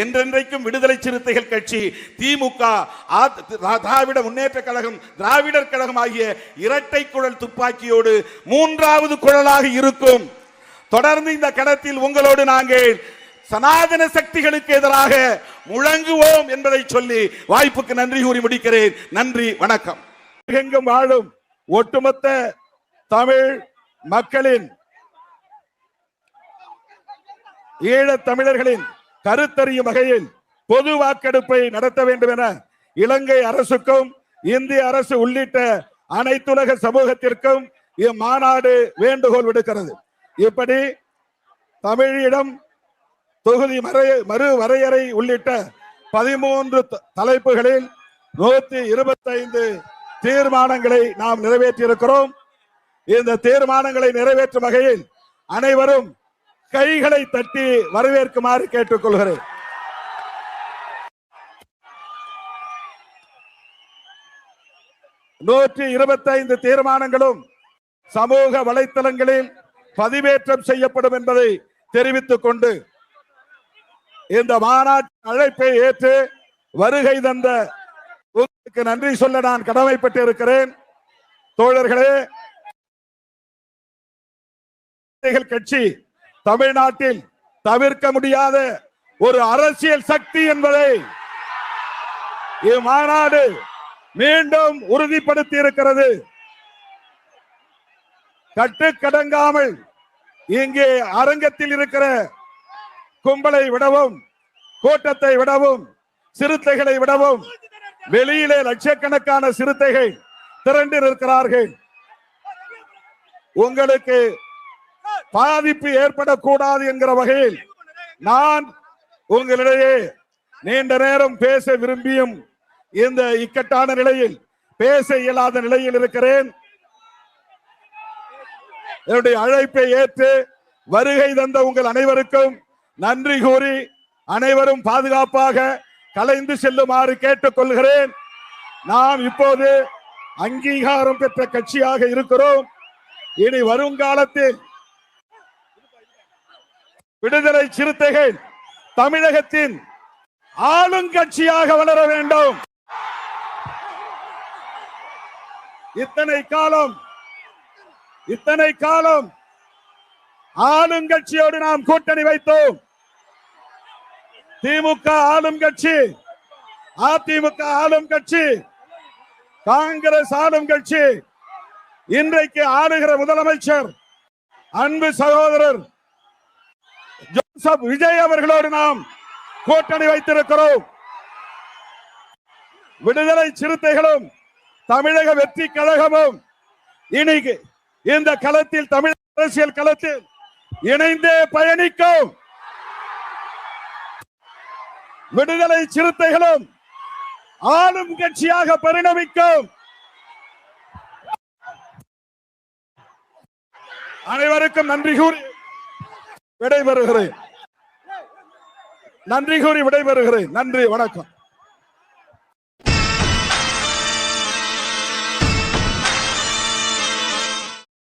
என்றென்றைக்கும் விடுதலை சிறுத்தைகள் கட்சி, திமுக, திராவிட முன்னேற்ற கழகம், திராவிடர் கழகம் ஆகிய இரட்டை குழல் துப்பாக்கியோடு மூன்றாவது குழலாக இருக்கும். தொடர்ந்து இந்த களத்தில் உங்களோடு நாங்கள் சனாதன சக்திகளுக்கு எதிராக முழங்குவோம் என்பதை சொல்லி வாய்ப்புக்கு நன்றி கூறி முடிக்கிறேன். நன்றி, வணக்கம். எங்கும் வாழும் ஒட்டுமொத்த தமிழ் மக்களின், ஈழத் தமிழர்களின் கருத்தறியும் வகையில் பொது வாக்கெடுப்பை நடத்த வேண்டும் என இலங்கை அரசுக்கும் இந்திய அரசு உள்ளிட்ட அனைத்துலக சமூகத்திற்கும் இம்மாநாடு வேண்டுகோள் விடுக்கிறது. இப்படி தமிழிடம் தொகுதி மறு வரையறை உள்ளிட்ட 13 தலைப்புகளில் 125 தீர்மானங்களை நாம் நிறைவேற்றியிருக்கிறோம். இந்த தீர்மானங்களை நிறைவேற்றும் வகையில் அனைவரும் கைகளை தட்டி வரவேற்குமாறு கேட்டுக்கொள்கிறேன். நூற்றி 25 தீர்மானங்களும் சமூக வலைத்தளங்களில் பதிவேற்றம் செய்யப்படும் என்பதை தெரிவித்துக் கொண்டு இந்த மாநாட்டு அழைப்பை ஏற்று வருகை தந்த உங்களுக்கு நன்றி சொல்ல நான் கடமைப்பட்டு இருக்கிறேன். தோழர்களே, கட்சி தமிழ்நாட்டில் தவிர்க்க முடியாத ஒரு அரசியல் சக்தி என்பதை இம்மாநாடு மீண்டும் உறுதிப்படுத்தி இருக்கிறது. கட்டுக்கடங்காமல் இங்கே அரங்கத்தில் இருக்கிற கும்பலை விடவும், கூட்டத்தை விடவும், சிறுத்தைகளை விடவும் வெளியிலே லட்சக்கணக்கான சிறுத்தைகள் திரண்டு இருக்கிறார்கள். உங்களுக்கு பாதிப்பு ஏற்படக்கூடாது என்கிற வகையில் நான் உங்களிடையே நீண்ட நேரம் பேச விரும்பியும் இந்த இக்கட்டான நிலையில் பேச இயலாத நிலையில் இருக்கிறேன். என்னுடைய அழைப்பை ஏற்று வருகை தந்த உங்கள் அனைவருக்கும் நன்றி கூறி அனைவரும் பாதுகாப்பாக கலைந்து செல்லுமாறு கேட்டுக் கொள்கிறேன். நாம் இப்போது அங்கீகாரம் பெற்ற கட்சியாக இருக்கிறோம். இனி வருங்காலத்தில் விடுதலை சிறுத்தைகள் தமிழகத்தின் ஆளுங்கட்சியாக வளர வேண்டும். இத்தனை காலம் ஆளுங்கட்சியோடு நாம் கூட்டணி வைத்தோம். திமுக ஆளும் கட்சி, அதிமுக ஆளும் கட்சி, காங்கிரஸ் ஆளும் கட்சி, இன்றைக்கு ஆளுகிற முதலமைச்சர் அன்பு சகோதரர் ஜோசப் விஜய் அவர்களோடு நாம் கூட்டணி வைத்திருக்கிறோம். விடுதலை சிறுத்தைகளும் தமிழக வெற்றி கழகமும் இன்னைக்கு இந்த களத்தில், தமிழக அரசியல் களத்தில் இணைந்தே பயணிக்கும். விடுதலை சிறுத்தைகளும் ஆளும் கட்சியாக பரிணமிக்கும். அனைவருக்கும் நன்றி கூறி விடைபெறுகிறேன். நன்றி, வணக்கம்.